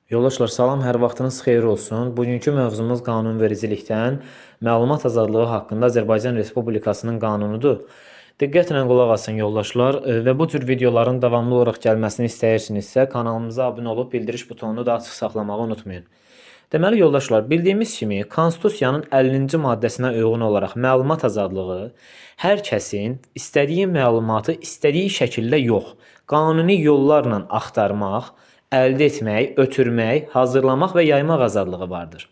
Yoldaşlar salam, hər vaxtınız xeyir olsun. Bugünkü mövzumuz qanunvericilikdən məlumat azadlığı haqqında Azərbaycan Respublikasının qanunudur. Diqqətlə qulaq asın yoldaşlar və bu tür videoların davamlı olaraq gəlməsini istəyirsinizsə kanalımıza abunə olub bildiriş butonunu da açıq saxlamağı unutmayın. Deməli yoldaşlar, bildiyimiz kimi Konstitusiyanın 50-ci maddəsinə uyğun olaraq məlumat azadlığı hər kəsin istədiyi məlumatı istədiyi şəkildə yox, qanuni yollarla axtarmaq, əldə etmək, ötürmək, hazırlamaq və yaymaq azadlığı vardır.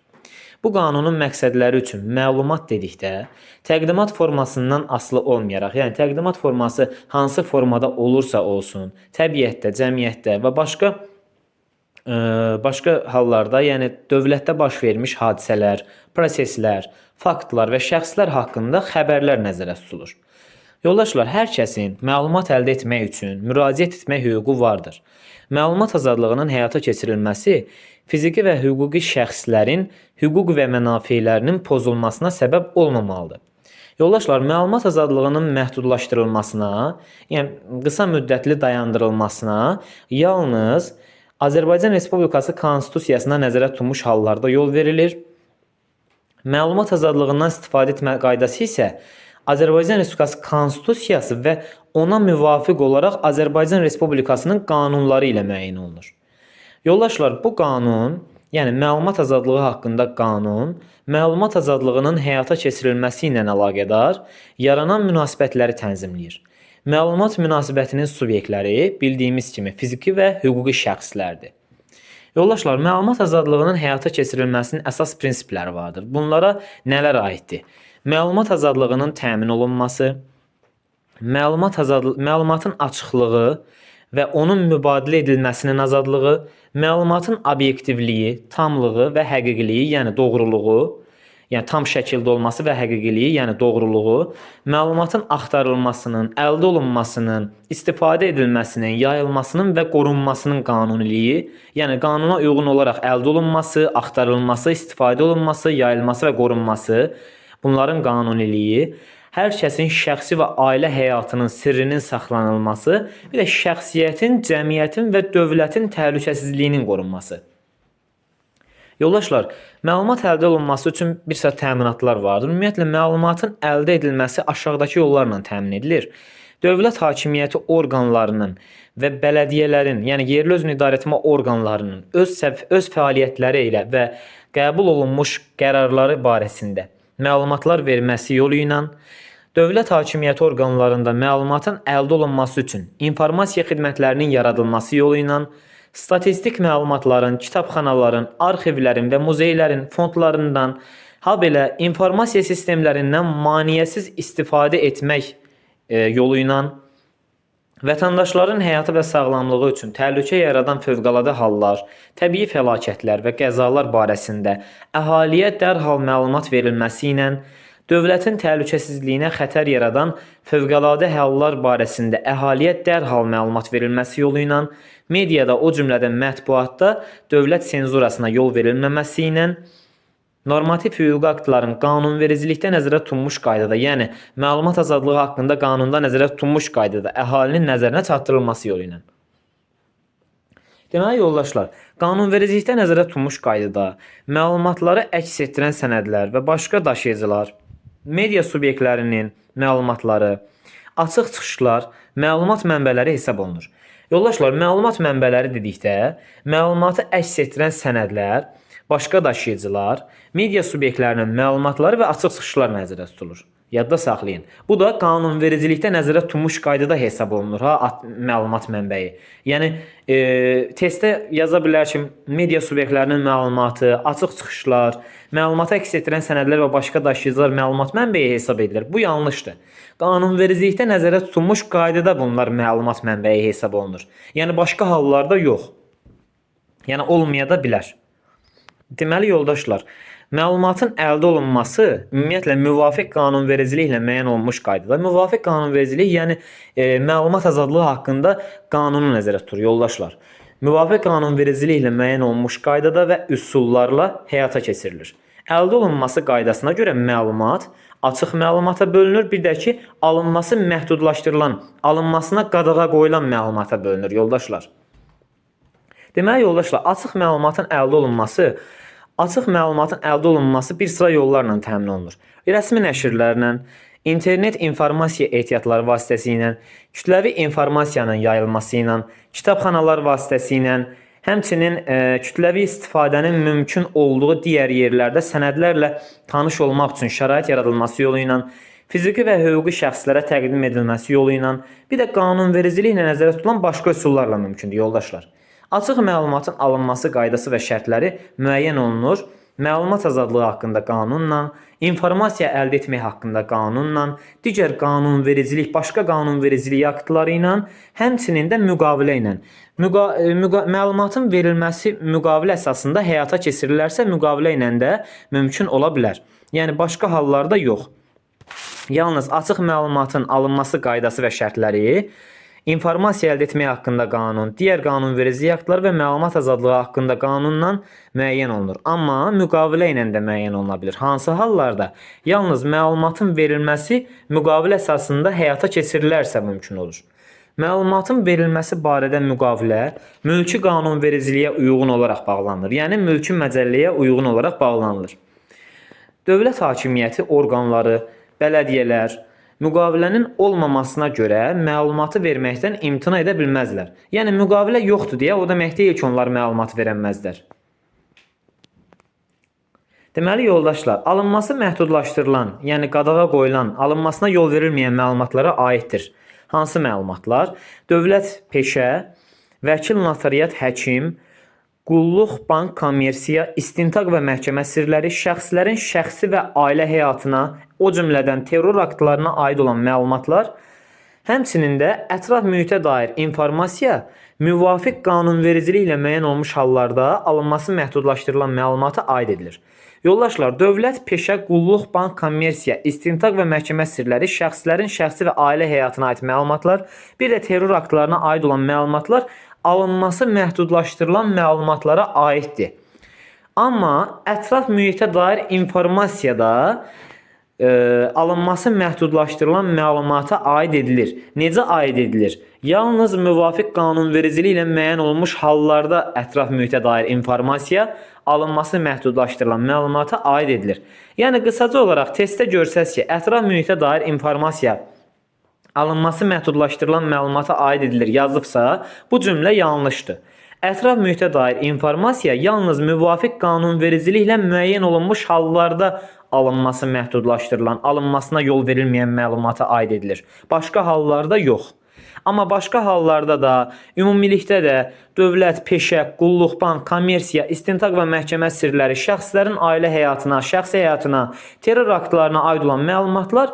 Bu qanunun məqsədləri üçün məlumat dedikdə təqdimat formasından asılı olmayaraq, yəni təqdimat forması hansı formada olursa olsun, təbiətdə, cəmiyyətdə və başqa hallarda, yəni dövlətdə baş vermiş hadisələr, proseslər, faktlar və şəxslər haqqında xəbərlər nəzərdə tutulur. Yoldaşlar, hər kəsin məlumat əldə etmək üçün müraciət etmək hüququ vardır. Məlumat azadlığının həyata keçirilməsi fiziki və hüquqi şəxslərin hüquq və mənafelərinin pozulmasına səbəb olmamalıdır. Yoldaşlar, məlumat azadlığının məhdudlaşdırılmasına, yəni qısa müddətli dayandırılmasına yalnız Azərbaycan Respublikası Konstitusiyasına nəzərdə tutulmuş hallarda yol verilir. Məlumat azadlığından istifadə etmə qaydası isə Azərbaycan Respublikası Konstitusiyası və ona müvafiq olaraq Azərbaycan Respublikasının qanunları ilə müəyyən olunur. Yoldaşlar, bu qanun, yəni məlumat azadlığı haqqında qanun, məlumat azadlığının həyata keçirilməsi ilə əlaqədar yaranan münasibətləri tənzimləyir. Məlumat münasibətinin subyektləri bildiyimiz kimi fiziki və hüquqi şəxslərdir. Yoldaşlar, məlumat azadlığının həyata keçirilməsinin əsas prinsipləri vardır. Bunlara nələr aiddir? Məlumat azadlığının təmin olunması, məlumatın açıqlığı və onun mübadilə edilməsinin azadlığı, məlumatın obyektivliyi, tamlığı və həqiqiliyi, yəni doğruluğu, yəni tam şəkildə olması və həqiqiliyi, yəni doğruluğu, məlumatın axtarılmasının, əldə olunmasının, istifadə edilməsinin, yayılmasının və qorunmasının qanuniliyi, yəni qanuna uyğun olaraq əldə olunması, axtarılması, istifadə olunması, yayılması və qorunması, bunların qanuniliyi, hər kəsin şəxsi və ailə həyatının sirrinin saxlanılması, bir də şəxsiyyətin, cəmiyyətin və dövlətin təhlükəsizliyinin qorunması. Yoldaşlar, məlumat əldə olunması üçün bir sıra təminatlar vardır. Ümumiyyətlə, məlumatın əldə edilməsi aşağıdakı yollarla təmin edilir. Dövlət hakimiyyəti orqanlarının və bələdiyyələrin, yəni yerli özünü idarə etmə orqanlarının öz fəaliyyətləri ilə və qəbul olunmuş qərarları barəsində məlumatlar verməsi yolu ilə, dövlət hakimiyyəti orqanlarında məlumatın əldə olunması üçün informasiya xidmətlərinin yaradılması yolu ilə, statistik məlumatların, kitabxanaların, arxivlərin və muzeylərin fondlarından, habelə informasiya sistemlərindən maneəsiz istifadə etmək yolu ilə, vətəndaşların həyatı və sağlamlığı üçün təhlükə yaradan fövqəladə hallar, təbii fəlakətlər və qəzalar barəsində əhaliyə dərhal məlumat verilməsi ilə, dövlətin təhlükəsizliyinə xətər yaradan fövqəladə hallar barəsində əhaliyə dərhal məlumat verilməsi yolu ilə, mediada, o cümlədən mətbuatda dövlət senzurasına yol verilməməsi ilə, normativ hüquqi aktların qanunvericilikdə nəzərdə tutulmuş qaydada, yəni məlumat azadlığı haqqında qanunda nəzərdə tutulmuş qaydada əhalinin nəzərinə çatdırılması yolu ilə. Deməli yoldaşlar, qanunvericilikdə nəzərdə tutulmuş qaydada məlumatları əks etdirən sənədlər və başqa daşıyıcılar, media subyektlərinin məlumatları, açıq çıxışlar, məlumat mənbələri hesab olunur. Yoldaşlar, məlumat mənbələri dedikdə, məlumatı əks etdirən sənədlər, başqa daşıyıcılar, media subyektlərinin məlumatları və açıq çıxışlar nəzərdə tutulur. Yadda saxlayın. Bu da qanunvericilikdə nəzərdə tutulmuş qaydada hesab olunur, məlumat mənbəyi. Yəni, testdə yaza bilər ki, media subyektlərinin məlumatı, açıq çıxışlar, məlumatı əks etdirən sənədlər və başqa daşıyıcılar məlumat mənbəyi hesab edilir. Bu yanlışdır. Qanunvericilikdə nəzərdə tutulmuş qaydada bunlar məlumat mənbəyi hesab olunur. Yəni, başqa hallarda yox. Yəni, olmaya da bilər. Deməli, yoldaşlar, məlumatın əldə olunması ümumiyyətlə müvafiq qanunvericiliklə müəyyən olunmuş qaydada. Müvafiq qanunvericilik, yəni məlumat azadlığı haqqında qanunu nəzərdə tutur, yoldaşlar. Müvafiq qanunvericiliklə müəyyən olunmuş qaydada və üsullarla həyata keçirilir. Əldə olunması qaydasına görə məlumat açıq məlumata bölünür, bir də ki, alınması məhdudlaşdırılan, alınmasına qadağa qoyulan məlumata bölünür, yoldaşlar. Deməli yoldaşlar, açıq məlumatın əldə olunması bir sıra yollarla təmin olunur. Rəsmi nəşrlərlə, internet informasiya ehtiyatları vasitəsilə, kütləvi informasiyanın yayılması ilə, kitabxanalar vasitəsilə, həmçinin kütləvi istifadənin mümkün olduğu digər yerlərdə sənədlərlə tanış olmaq üçün şərait yaradılması yolu ilə, fiziki və hüquqi şəxslərə təqdim edilməsi yolu ilə, bir də qanunvericiliklə nəzərdə tutulan başqa üsullarla mümkündür yoldaşlar. Açıq məlumatın alınması qaydası və şərtləri müəyyən olunur. Məlumat azadlığı haqqında qanunla, informasiya əldə etmək haqqında qanunla, digər qanunvericilik, başqa qanunvericilik aktları ilə, həmçinin də müqavilə ilə. Məlumatın verilməsi müqavilə əsasında həyata keçirilərsə, müqavilə ilə də mümkün ola bilər. Yəni başqa hallarda yox. Yalnız açıq məlumatın alınması qaydası və şərtləri, informasiya əldə etmək haqqında qanun, digər qanunvericilik aktları və məlumat azadlığı haqqında qanunla müəyyən olunur. Amma müqavilə ilə də müəyyən oluna bilər. Hansı hallarda? Yalnız məlumatın verilməsi müqavilə əsasında həyata keçirilərsə mümkün olur. Məlumatın verilməsi barədə müqavilə mülki qanunvericiliyə uyğun olaraq bağlanılır. Yəni mülki məcəlləyə uyğun olaraq bağlanılır. Dövlət hakimiyyəti orqanları, bələdiyyələr, müqavilənin olmamasına görə məlumatı verməkdən imtina edə bilməzlər. Yəni müqavilə yoxdur deyə o demək deyil ki, onlar məlumat verəməzlər. Deməli yoldaşlar, alınması məhdudlaşdırılan, yəni qadağa qoyulan, alınmasına yol verilməyən məlumatlara aiddir. Hansı məlumatlar? Dövlət peşə, vəkil notariat həkim, qulluq, bank, kommersiya, istintaq və məhkəmə sirləri, şəxslərin şəxsi və ailə həyatına, o cümlədən terror aktlarına aid olan məlumatlar, həmçinin də ətraf mühitə dair informasiya müvafiq qanunvericilik ilə müəyyən olmuş hallarda alınması məhdudlaşdırılan məlumata aid edilir. Yoldaşlar, dövlət, peşə, qulluq, bank, kommersiya, istintaq və məhkəmə sirləri, şəxslərin şəxsi və ailə həyatına aid məlumatlar, bir də terror aktlarına aid olan məlumatlar alınması məhdudlaşdırılan məlumatlara aiddir. Amma ətraf mühitə dair informasiyada alınması məhdudlaşdırılan məlumata aid edilir. Necə aid edilir? Yalnız müvafiq qanunvericilik ilə müəyyən olmuş hallarda ətraf mühitə dair informasiya alınması məhdudlaşdırılan məlumata aid edilir. Yəni qısaca olaraq testdə görsəz ki, ətraf mühitə dair informasiya alınması məhdudlaşdırılan məlumata aid edilir yazıbsa, bu cümlə yanlışdır. Ətraf mühitə dair informasiya yalnız müvafiq qanunvericiliklə müəyyən olunmuş hallarda alınması məhdudlaşdırılan, alınmasına yol verilməyən məlumata aid edilir. Başqa hallarda yox. Amma başqa hallarda da, ümumilikdə də dövlət, peşə, qulluq, bank, kommersiya, istintaq və məhkəmə sirləri, şəxslərin ailə həyatına, şəxsi həyatına, terror aktlarına aid olan məlumatlar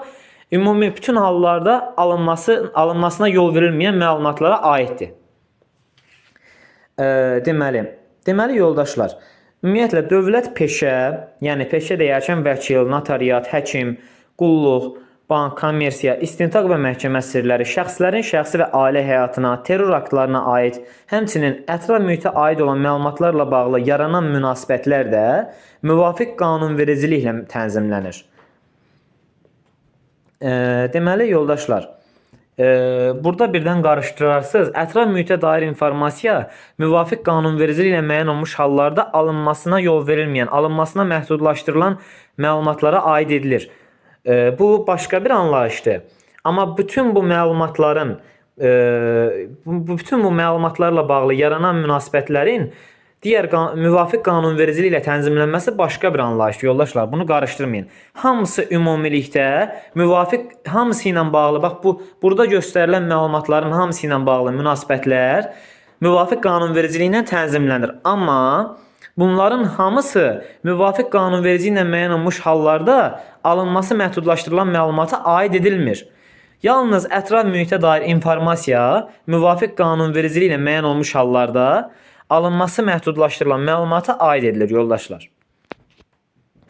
ümumi bütün hallarda alınmasına yol verilməyən məlumatlara aiddir. Deməli yoldaşlar, ümumiyyətlə dövlət peşə, yəni peşə deyərkən vəkil, notariat, həkim, qulluq, bank, kommersiya, istintaq və məhkəmə sirləri, şəxslərin şəxsi və ailə həyatına, terror aktlarına aid, həmçinin ətraf mühitə aid olan məlumatlarla bağlı yaranan münasibətlər də müvafiq qanunvericiliklə tənzimlənir. Deməli yoldaşlar, burada birdən qarışdırarsınız. Ətraf mühitə dair informasiya müvafiq qanunvericiliklə müəyyən olmuş hallarda alınmasına yol verilməyən, alınmasına məhdudlaşdırılan məlumatlara aid edilir. Bu başqa bir anlayışdır. Amma bütün bu məlumatlarla bağlı yaranan münasibətlərin digər müvafiq qanunvericiliklə tənzimlənməsi başqa bir anlayışdır. Yoldaşlar, bunu qarışdırmayın. Hamısı ümumilikdə hamısı ilə bağlı, bax burada göstərilən məlumatların hamısı ilə bağlı münasibətlər müvafiq qanunvericiliklə tənzimlənir. Amma bunların hamısı müvafiq qanunvericiliklə müəyyən olmuş hallarda alınması məhdudlaşdırılan məlumata aid edilmir. Yalnız ətraf mühitə dair informasiya müvafiq qanunvericiliklə müəyyən olmuş hallarda alınması məhdudlaşdırılan məlumata aid edilir yoldaşlar.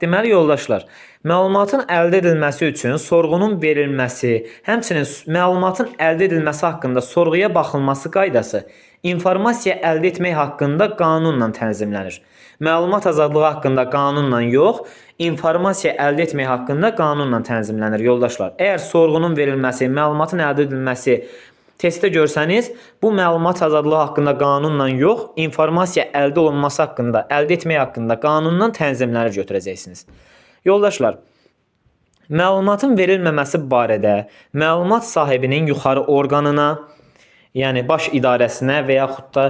Deməli yoldaşlar, məlumatın əldə edilməsi üçün sorğunun verilməsi, həmçinin məlumatın əldə edilməsi haqqında sorğuya baxılması qaydası informasiya əldə etmək haqqında qanunla tənzimlənir. Məlumat azadlığı haqqında qanunla yox, informasiya əldə etmək haqqında qanunla tənzimlənir yoldaşlar. Əgər sorğunun verilməsi, məlumatın əldə edilməsi testdə görsəniz, bu məlumat azadlığı haqqında qanunla yox, informasiya əldə olunması haqqında, əldə etmək haqqında qanundan tənzimləri götürəcəksiniz. Yoldaşlar, məlumatın verilməməsi barədə məlumat sahibinin yuxarı orqanına, yəni baş idarəsinə və yaxud da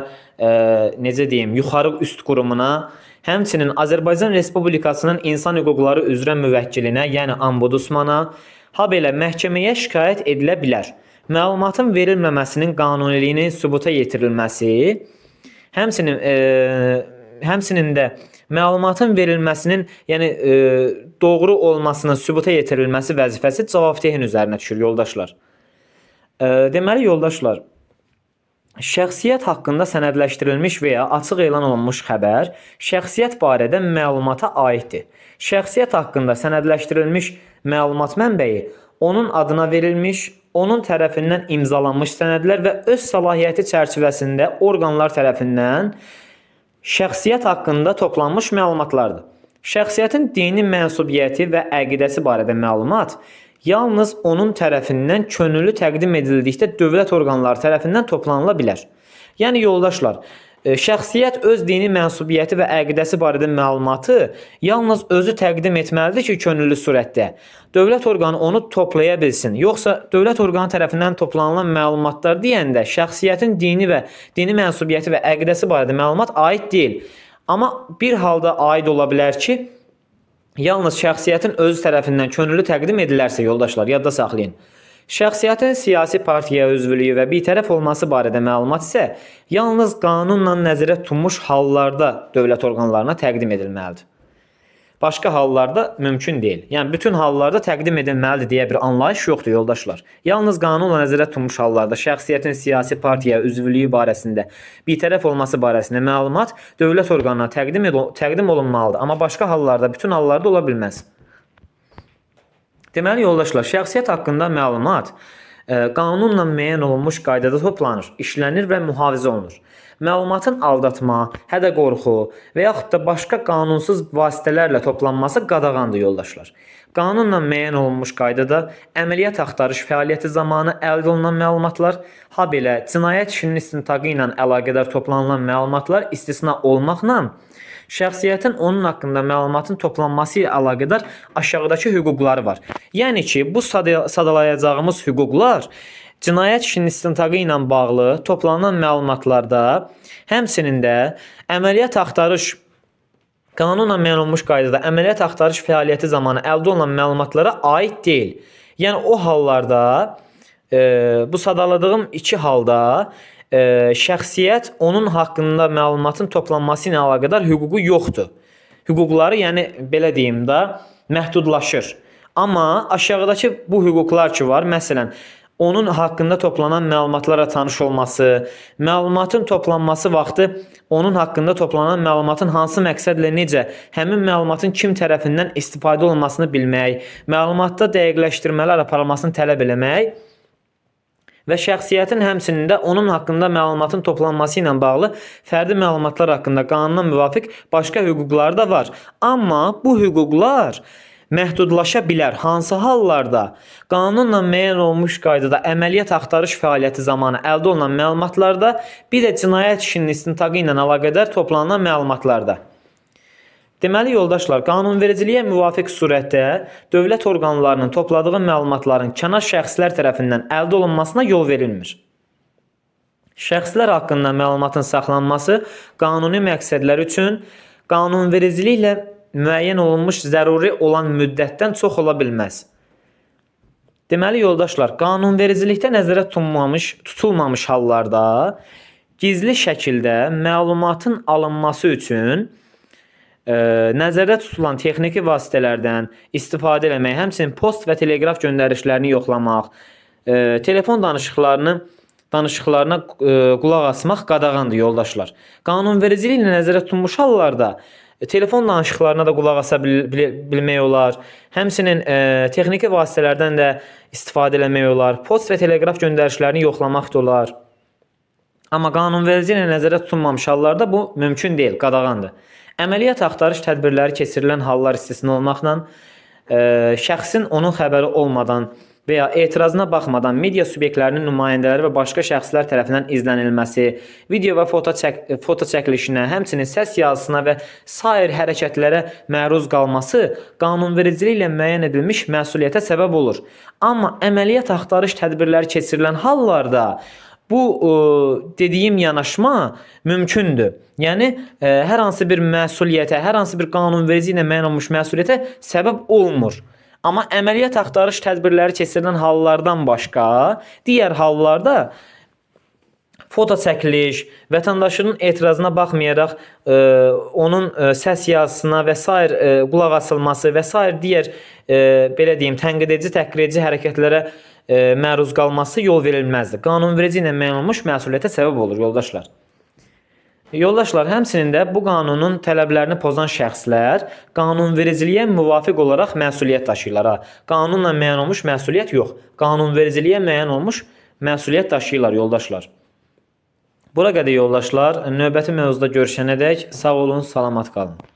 necə deyim, yuxarı üst qurumuna, həmçinin Azərbaycan Respublikasının insan hüquqları üzrə müvəkkilinə, yəni ombudsmana, habelə məhkəməyə şikayət edilə bilər. Məlumatın verilməməsinin qanuniliyinin sübuta yetirilməsi, həmçinin də məlumatın verilməsinin, yəni doğru olmasının sübuta yetirilməsi vəzifəsi cavabdehin üzərinə düşür, yoldaşlar. Deməli, yoldaşlar, şəxsiyyət haqqında sənədləşdirilmiş və ya açıq elan olunmuş xəbər şəxsiyyət barədə məlumata aiddir. Şəxsiyyət haqqında sənədləşdirilmiş məlumat mənbəyi onun adına verilmiş, onun tərəfindən imzalanmış sənədlər və öz səlahiyyəti çərçivəsində orqanlar tərəfindən şəxsiyyət haqqında toplanmış məlumatlardır. Şəxsiyyətin dini mənsubiyyəti və əqidəsi barədə məlumat yalnız onun tərəfindən könüllü təqdim edildikdə dövlət orqanları tərəfindən toplanıla bilər. Yəni, yoldaşlar, şəxsiyyət öz dini mənsubiyyəti və əqidəsi barədə məlumatı yalnız özü təqdim etməlidir ki, könüllü surətdə. Dövlət orqanı onu toplaya bilsin. Yoxsa dövlət orqanı tərəfindən toplanılan məlumatlar deyəndə şəxsiyyətin dini mənsubiyyəti və əqidəsi barədə məlumat aid deyil. Amma bir halda aid ola bilər ki, yalnız şəxsiyyətin özü tərəfindən könüllü təqdim edilərsə, yoldaşlar, yadda saxlayın. Şəxsiyyətin siyasi partiyaya üzvlüyü və bitərəf olması barədə məlumat isə yalnız qanunla nəzərdə tutulmuş hallarda dövlət orqanlarına təqdim edilməlidir. Başqa hallarda mümkün deyil. Yəni, bütün hallarda təqdim edilməlidir deyə bir anlayış yoxdur, yoldaşlar. Yalnız qanunla nəzərdə tutulmuş hallarda şəxsiyyətin siyasi partiyaya üzvlüyü barəsində, bitərəf olması barəsində məlumat dövlət orqanına təqdim olunmalıdır. Amma başqa hallarda, bütün hallarda ola bilməz. Deməli, yoldaşlar, şəxsiyyət haqqında məlumat qanunla müəyyən olunmuş qaydada toplanır, işlənir və mühafizə olunur. Məlumatın aldatma, hədə-qorxu və yaxud da başqa qanunsuz vasitələrlə toplanması qadağandır, yoldaşlar. Qanunla müəyyən olunmuş qaydada əməliyyat axtarış fəaliyyəti zamanı əldə olunan məlumatlar, habelə cinayət işinin istintaqı ilə əlaqədar toplanılan məlumatlar istisna olmaqla, şəxsiyyətin onun haqqında məlumatın toplanması ilə əlaqədar aşağıdakı hüquqları var. Yəni ki, bu sadalayacağımız hüquqlar cinayət işinin istintaqı ilə bağlı toplanan məlumatlarda, həmçinin də əməliyyat axtarış qanunla müəyyən olunmuş qaydada əməliyyat axtarış fəaliyyəti zamanı əldə olunan məlumatlara aid deyil. Yəni, o hallarda, bu sadaladığım iki halda şəxsiyyət onun haqqında məlumatın toplanması ilə əlaqədar hüququ yoxdur. Hüquqları, yəni belə deyim də, məhdudlaşır. Amma aşağıdakı bu hüquqlar ki var, məsələn, onun haqqında toplanan məlumatlara tanış olması, məlumatın toplanması vaxtı onun haqqında toplanan məlumatın hansı məqsədlə necə, həmin məlumatın kim tərəfindən istifadə olunmasını bilmək, məlumatda dəqiqləşdirmələr aparılmasını tələb eləmək və şəxsiyyətin həmçinin də onun haqqında məlumatın toplanması ilə bağlı fərdi məlumatlar haqqında qanuna müvafiq başqa hüquqlar da var. Amma bu hüquqlar məhdudlaşa bilər. Hansı hallarda? Qanunla müəyyən olmuş qaydada əməliyyat axtarış fəaliyyəti zamanı əldə olunan məlumatlarda, bir də cinayət işinin istintaqı ilə əlaqədar toplanan məlumatlarda. Deməli, yoldaşlar, qanunvericiliyə müvafiq surətdə dövlət orqanlarının topladığı məlumatların kənar şəxslər tərəfindən əldə olunmasına yol verilmir. Şəxslər haqqında məlumatın saxlanması qanuni məqsədlər üçün qanunvericiliklə müəyyən olunmuş zəruri olan müddətdən çox ola bilməz. Deməli, yoldaşlar, qanunvericilikdə nəzərə tutulmamış hallarda gizli şəkildə məlumatın alınması üçün nəzərdə tutulan texniki vasitələrdən istifadə etmək, həmçinin post və teleqraf göndərişlərini yoxlamaq, telefon danışıqlarına qulaq asmaq qadağandır, yoldaşlar. Qanunvericiliklə nəzərdə tutulmuş hallarda telefon danışıqlarına da qulaq asa bilmək olar, həmçinin texniki vasitələrdən də istifadə etmək olar, post və teleqraf göndərişlərini yoxlamaq da olar. Amma qanunvericiliklə nəzərdə tutulmamış hallarda bu mümkün deyil, qadağandır. Əməliyyat axtarış tədbirləri keçirilən hallar istisna olmaqla, şəxsin onun xəbəri olmadan və ya etirazına baxmadan media subyektlərinin nümayəndələri və başqa şəxslər tərəfindən izlənilməsi, video və foto çəkilişinə, həmçinin səs yazısına və sair hərəkətlərə məruz qalması qanunvericiliklə müəyyən edilmiş məsuliyyətə səbəb olur. Amma əməliyyat axtarış tədbirləri keçirilən hallarda bu dediyim yanaşma mümkündür. Yəni hər hansı bir məsuliyyətə, hər hansı bir qanunverici ilə müəyyən olunmuş məsuliyyətə səbəb olmur. Amma əməliyyat axtarış tədbirləri keçirilən hallardan başqa, digər hallarda foto çəkiliş, vətəndaşın etirazına baxmayaraq onun səs yazısına və sair qulaq asılması və sair digər belə deyim tənqid edici, təhqir edici hərəkətlərə məruz qalması yol verilməzdir. Qanunverici ilə müəyyən olunmuş məsuliyyətə səbəb olur yoldaşlar. Yoldaşlar, həmçinin də bu qanunun tələblərini pozan şəxslər qanunvericiliyə müvafiq olaraq məsuliyyət daşıyırlar. Qanunla müəyyən olmuş məsuliyyət yox. Qanunvericiliyə müəyyən olmuş məsuliyyət daşıyırlar yoldaşlar. Bura qədər yoldaşlar, növbəti mövzuda görüşənədək sağ olun, salamat qalın.